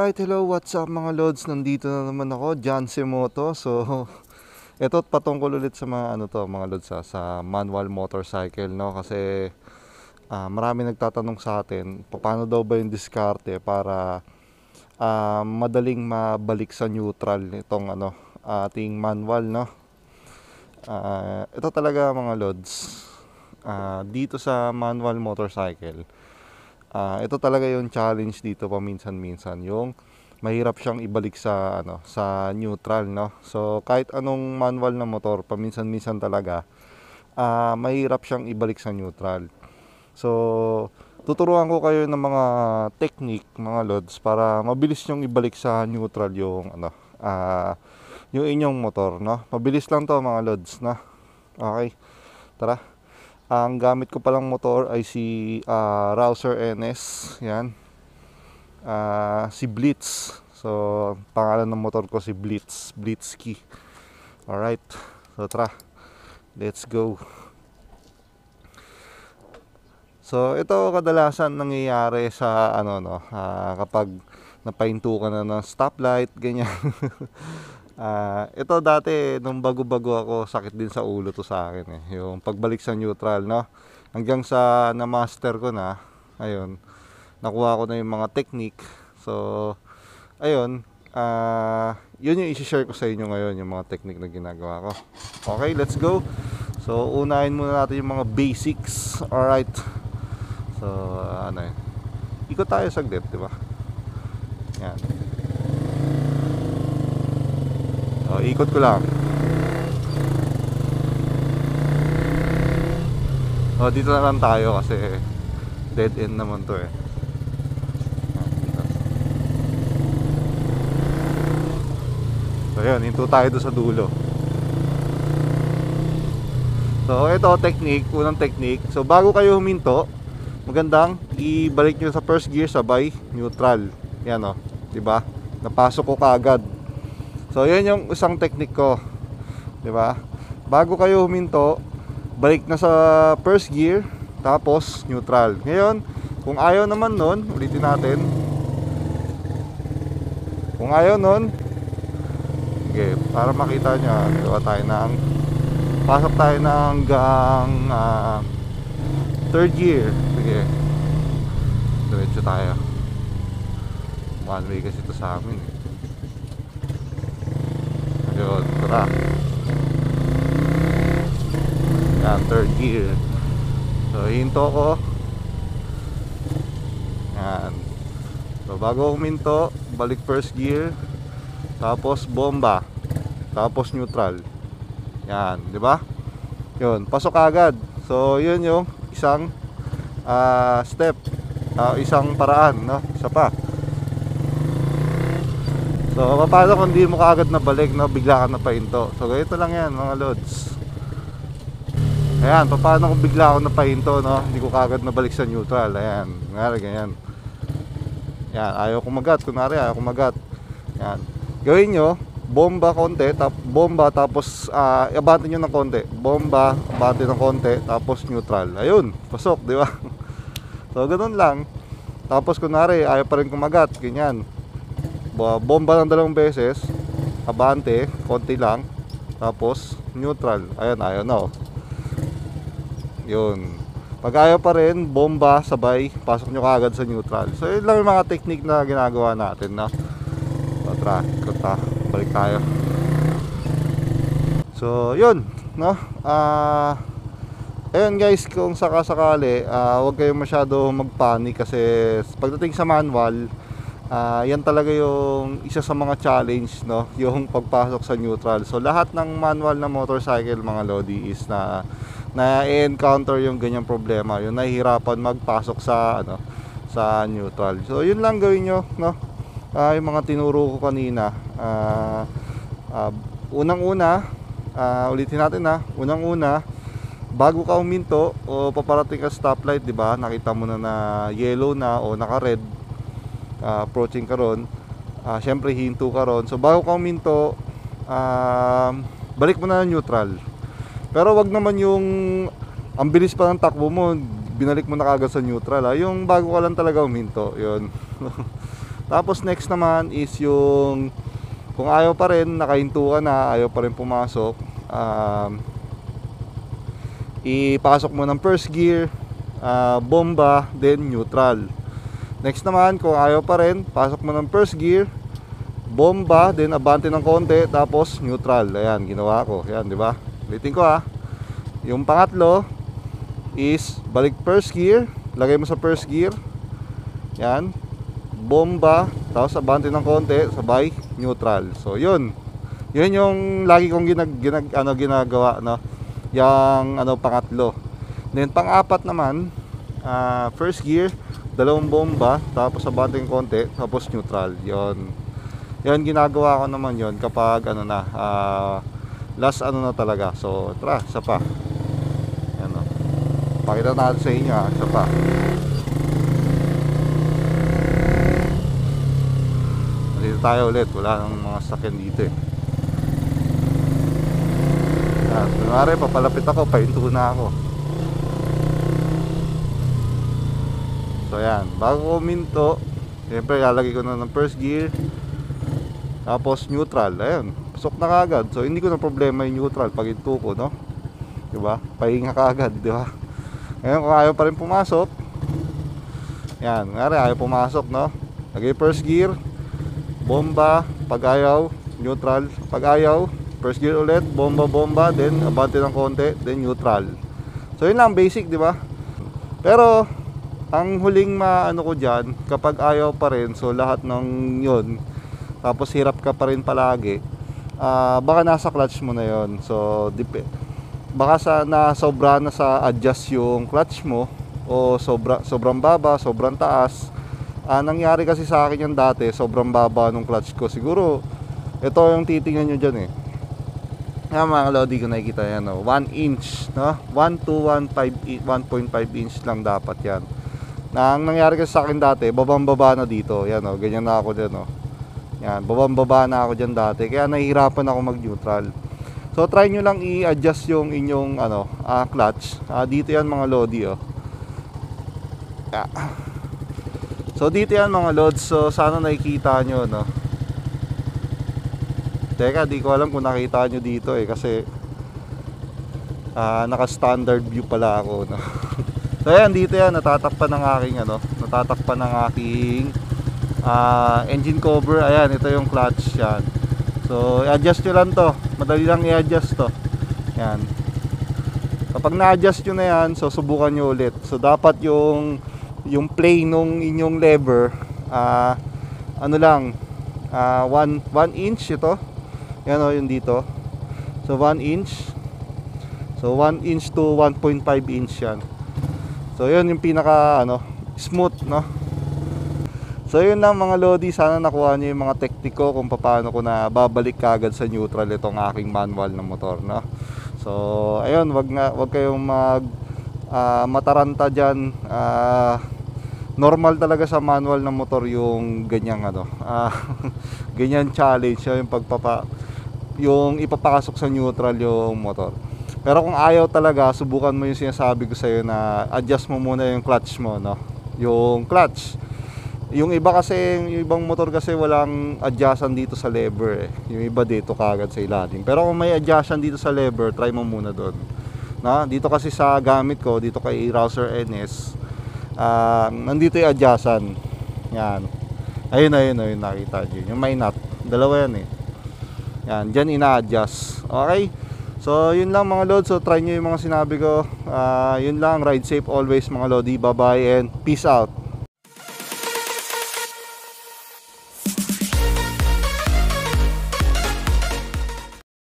Alright, hello, what's up mga lods? Nandito na naman ako, Janse Moto. So, ito patungkol ulit sa mga mga lods sa manual motorcycle, no? Kasi marami nagtatanong sa atin, paano daw ba yung diskarte para madaling mabalik sa neutral itong ating manual, no? Ito talaga mga lods, dito sa manual motorcycle. Ito talaga yung challenge dito paminsan-minsan, yung mahirap siyang ibalik sa neutral, no? So kahit anong manual na motor, paminsan-minsan talaga mahirap siyang ibalik sa neutral. So tuturuan ko kayo ng mga technique, mga lods, para mabilis yung ibalik sa neutral yung yung inyong motor, no? Mabilis lang to mga lods, no? Okay, tara. Ang gamit ko palang motor ay si Rouser NS. Yan. Si Blitz. So, pangalan ng motor ko si Blitz. Blitzky. Alright. So, tara. Let's go. So, ito kadalasan nangyayari sa kapag napahinto ka na ng stoplight, ganyan. Ito dati nung bago-bago ako, sakit din sa ulo to sa akin eh. Yung pagbalik sa neutral, no? Hanggang sa na-master ko na, ayun, nakuha ko na yung mga technique. So, ayun, yun yung i-share ko sa inyo ngayon, yung mga technique na ginagawa ko. Okay, let's go. So, unahin muna natin yung mga basics. Alright. So, ikot tayo saglit, di ba? Yan. So, ikot ko lang. So, dito na lang tayo kasi dead end naman to eh. So, yun, hinto tayo doon sa dulo. So, ito technique, unang technique. So, bago kayo huminto, magandang ibalik nyo sa first gear sabay neutral. Yan o, diba? Napasok ko kaagad. So, yan yung isang technique ko. 'Di ba? Bago kayo huminto, balik na sa first gear, tapos neutral. Ngayon, kung ayaw naman nun, ulitin natin. Kung ayaw nun, okay, para makita nyo, gawa tayo ng pasok tayo na hanggang third gear. Sige, diretso tayo. One way kasi ito sa amin eh. Yun, tara. Yan, third gear. So, hinto ko. Yan. So, bago huminto, balik first gear. Tapos bomba. Tapos neutral. Yan, di ba? Yun, pasok agad. So, yun yung isang step. Isang paraan, no? Isa pa. So, paano kung di mo kaagad na balik, no? Bigla ka na pahinto. So, ganito lang yan, mga lods. Ayan, paano kung bigla ako na pahinto, no? Hindi ko kaagad na balik sa neutral. Ayan, ganyan. Yan, ayaw kumagat. Kunwari, ayaw kumagat. Yan. Gawin nyo, bomba konti, bomba, tapos abante nyo ng konti. Bomba, abante ng konti, tapos neutral. Ayun, pasok, di ba? So, ganun lang. Tapos, kunwari, ayaw pa rin kumagat. Ganyan. Bomba ng 2 beses, abante, konti lang, tapos neutral. Ayan, ayaw na oh. Yun. Pag ayaw pa rin, bomba, sabay, pasok nyo kaagad sa neutral. So yun lang yung mga technique na ginagawa natin, no? So, tara, balik tayo. So yun, no? Ayun guys, kung sakasakali, huwag kayong masyado magpanik kasi pagdating sa manual, yan talaga yung isa sa mga challenge, no? Yung pagpasok sa neutral. So lahat ng manual na motorcycle, mga lodi, is na encounter yung ganyang problema, yung nahihirapan magpasok sa sa neutral. So yun lang gawin nyo, no? Yung mga tinuro ko kanina. Unang-una, ulitin natin unang-una, bago ka huminto o paparating ka stoplight, di ba? Nakita mo na yellow na o naka-red. Approaching ka ron, syempre hinto ka ron. So bago ka huminto, balik mo na neutral. Pero wag naman yung ang bilis pa ng takbo mo, binalik mo na kagad sa neutral. Yung bago ka lang talaga huminto, yun. Tapos next naman is yung kung ayaw pa rin, nakahinto ka na, ayaw pa rin pumasok, ipasok mo ng first gear, bomba, then neutral. Next naman, kung ayaw pa rin, pasok mo ng first gear, bomba, then abante ng konti, tapos neutral. Ayan, ginawa ko. Ayan, di ba? Ulitin ko ha. Yung pangatlo is balik first gear, lagay mo sa first gear. Yan. Bomba, tapos abante ng konti, sabay neutral. So, yun. Yun yung lagi kong ginagawa, no? Yung pangatlo. Then pang-apat naman, first gear, dalawang bomba, tapos abante ng konti, tapos neutral. Yun. Yan ginagawa ko naman yon kapag last na talaga. So tara, isa pa. Yan o. Pakita natin sa inyo isa pa. Dito tayo ulit, wala nang mga sakyan dito eh. Yan, kunwari papalapit ako, pahinto na ako. So yan, bago ko minto, siyempre lalagay ko na ng first gear, tapos neutral, ayun, pasok na kagad. So hindi ko na problema yung neutral pag hinto ko, no? Diba? Pahinga kagad, diba? Ngayon kung ayaw pa rin pumasok, yan, ngari ayaw pumasok, no? Lagay first gear, bomba, pag ayaw, neutral, pag ayaw, first gear ulit, bomba, then abante ng konti, then neutral. So yun lang, basic, diba? Pero ang huling ko dyan, kapag ayaw pa rin, so lahat ng yun, tapos hirap ka pa rin palagi, baka nasa clutch mo na yon. So baka sobra na sa adjust yung clutch mo, o sobrang baba, sobrang taas. Nangyari kasi sa akin yung dati, sobrang baba nung clutch ko. Siguro ito yung titingnan nyo dyan eh. Mga lodi ko nakikita yan, no? 1 inch, no? 1 to 1.5 inch lang dapat yan. Ang nangyari kasi sa akin dati, babang-baba na dito. Yan o, ganyan na ako dyan o. Yan, babang-baba na ako dyan dati. Kaya nahihirapan ako mag-neutral. So try nyo lang i-adjust yung inyong clutch. Dito yan mga lodi o. So dito yan mga lods. So sana nakikita nyo, no? Teka, di ko alam kung nakita nyo dito eh. Kasi naka-standard view pala ako, no? So ayan, dito yan, natatakpan ng aking engine cover. Ayan, ito yung clutch yan. So i-adjust nyo lang to, madali lang i-adjust to. Yan, kapag na-adjust nyo na yan, so subukan nyo ulit. So dapat yung play nung inyong lever, 1 inch ito. Yan o, yung dito. So 1 inch. So 1 inch to 1.5 inch yan. So yun yung pinaka smooth, no? So yun lang mga lodi, sana nakuha niyo yung mga technique ko kung paano ko na babalik kagad sa neutral itong aking manual na motor, no? So ayun, wag kayong mataranta diyan. Normal talaga sa manual na motor yung ganyang ganyan challenge, yung ipapasok sa neutral yung motor. Pero kung ayaw talaga, subukan mo yung sinasabi ko sa'yo na adjust mo muna yung clutch mo, no? Yung clutch. Yung iba kasi, yung ibang motor kasi walang adjustan dito sa lever eh. Yung iba dito kagad sa ilalim. Pero kung may adjustan dito sa lever, try mo muna doon. No? Dito kasi sa gamit ko, dito kay Rouser NS, nandito yung adjustan. Yan. Ayun, nakita nyo. Yung may nut. Dalawa yan eh. Yan, dyan ina-adjust. Okay? So yun lang mga lodi. So try nyo yung mga sinabi ko. Yun lang, ride safe always mga lodi. Bye bye and peace out.